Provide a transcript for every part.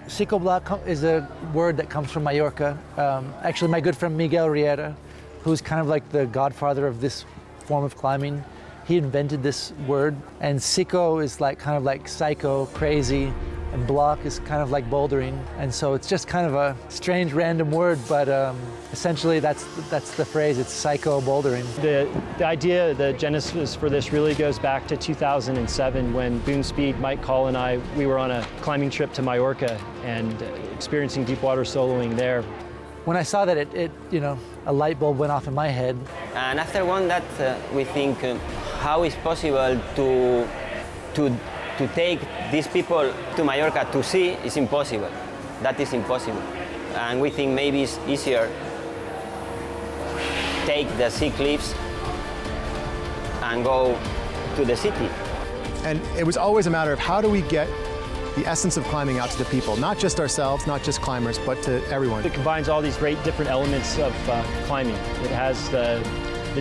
Psicobloc is a word that comes from Mallorca. Actually, my good friend Miguel Riera, who's kind of like the godfather of this form of climbing, he invented this word. And psycho is like kind of like psycho, crazy, and block is kind of like bouldering. And so it's just kind of a strange, random word, but essentially that's the phrase. It's psycho bouldering. The idea, the genesis for this really goes back to 2007 when Boone Speed, Mike Call, and I, we were on a climbing trip to Mallorca and experiencing deep water soloing there. When I saw that, you know, a light bulb went off in my head. And after one that we think, how is possible to take these people to Mallorca to see is impossible. That is impossible. And we think maybe it's easier take the sea cliffs and go to the city. And it was always a matter of how do we get the essence of climbing out to the people, not just ourselves, not just climbers, but to everyone. It combines all these great different elements of climbing. It has the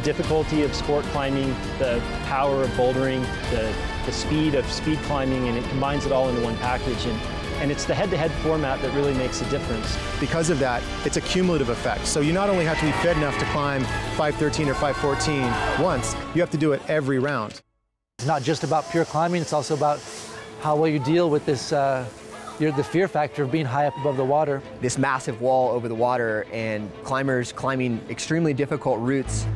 difficulty of sport climbing, the power of bouldering, the speed of speed climbing, and it combines it all into one package. And it's the head-to-head format that really makes a difference. Because of that, it's a cumulative effect. So you not only have to be fit enough to climb 513 or 514 once, you have to do it every round. It's not just about pure climbing, it's also about how well you deal with this, the fear factor of being high up above the water. This massive wall over the water and climbers climbing extremely difficult routes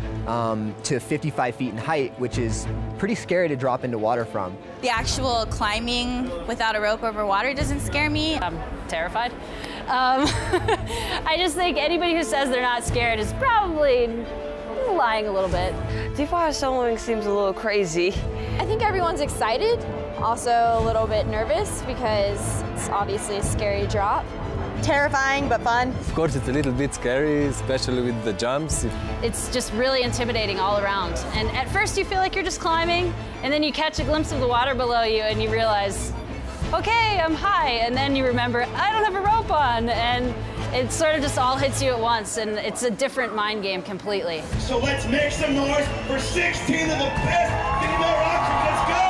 to 55 feet in height, which is pretty scary to drop into water from. The actual climbing without a rope over water doesn't scare me. I'm terrified. I just think anybody who says they're not scared is probably lying a little bit. Deep water soloing seems a little crazy. I think everyone's excited, also a little bit nervous because it's obviously a scary drop. Terrifying, but fun. Of course, it's a little bit scary, especially with the jumps. It's just really intimidating all around. And at first you feel like you're just climbing, and then you catch a glimpse of the water below you and you realize, okay, I'm high. And then you remember, I don't have a rope on. And it sort of just all hits you at once, and it's a different mind game completely. So let's make some noise for 16 of the best female rockers. Let's go!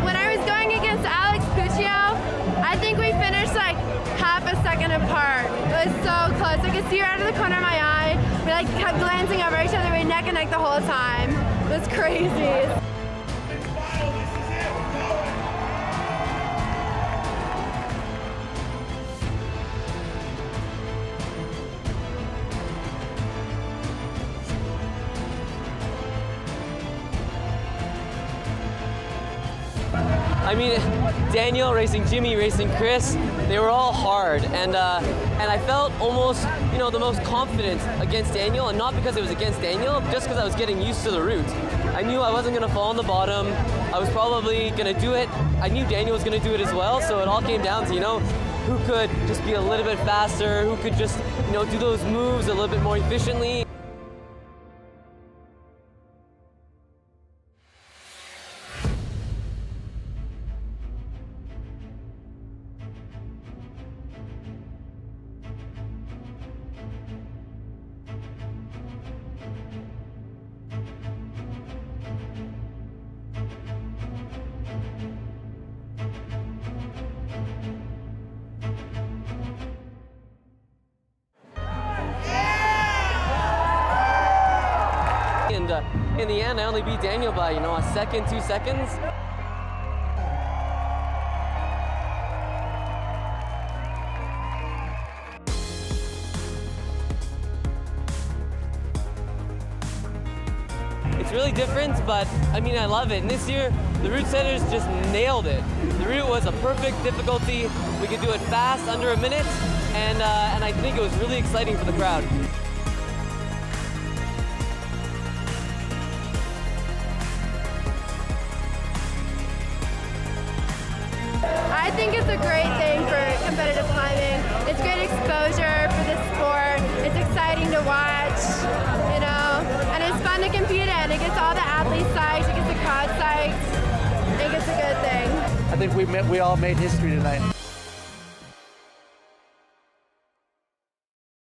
When I was going against Alex Puccio, I think we finished like half a second apart. It was so close. I could see her out of the corner of my eye. We like kept glancing over each other. We were neck and neck the whole time. It was crazy. I mean, Daniel racing Jimmy, racing Chris, they were all hard, and I felt almost, you know, the most confident against Daniel, and not because it was against Daniel, just because I was getting used to the route. I knew I wasn't going to fall on the bottom. I was probably going to do it. I knew Daniel was going to do it as well, so it all came down to, you know, who could just be a little bit faster, who could just, you know, do those moves a little bit more efficiently. And in the end, I only beat Daniel by, you know, a second, 2 seconds. It's really different, but I mean, I love it. And this year, the route setters just nailed it. The route was a perfect difficulty. We could do it fast, under a minute, and I think it was really exciting for the crowd. I think it's a great thing for competitive climbing. It's great exposure for the sport. It's exciting to watch, you know, and it's fun to compete in. It gets all the athletes psyched, it gets the crowd psyched. I think it's a good thing. I think we all made history tonight.